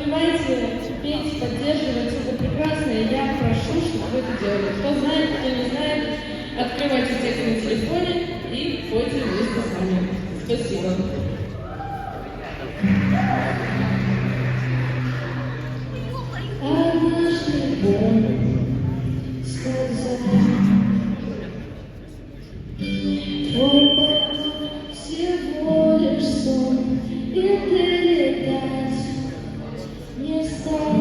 поднимайте, пейте, поддерживайте, это прекрасно, и я прошу, чтобы вы это делали. Кто знает, кто не знает, открывайте текст на телефоне и пойте вместе с нами. Спасибо. Однажды боль сказала, твой пол всего лишь сон, и ты летать не стал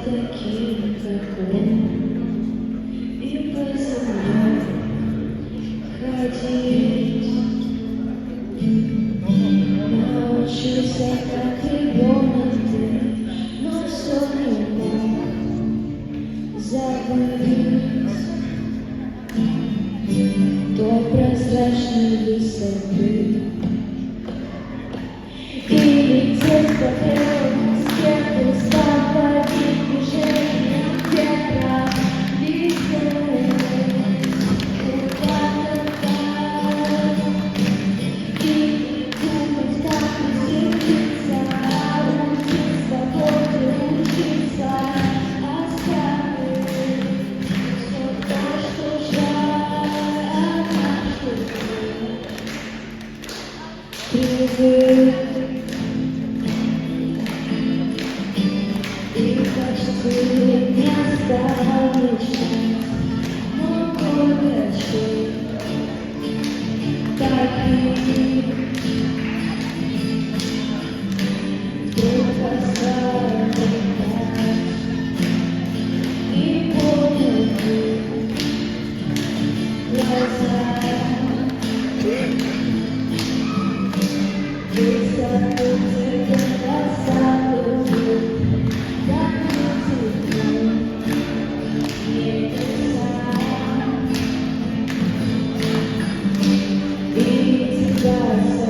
таким, как он, и по земле ходить. Научился, как ребенок ты, но все не мог забыть до прозрачной высоты. И лететь по белому свету, сопроводить движением ветра, везде. И думать, как приземлиться, учиться, вот учиться, оставить все то, что жаль, однажды привык. И кажется, не осталось, но кое-что таких вдруг осталось, и помню глаза, высоту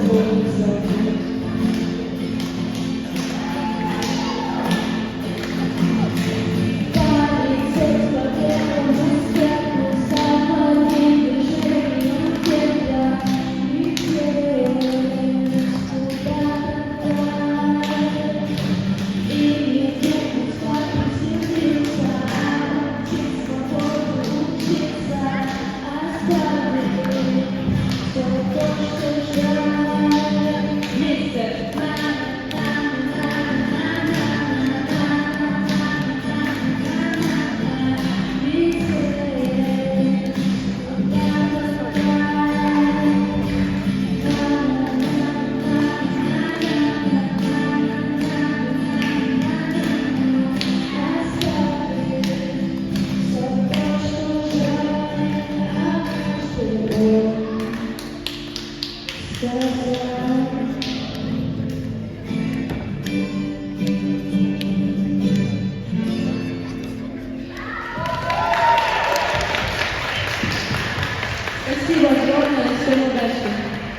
глаза. Yeah.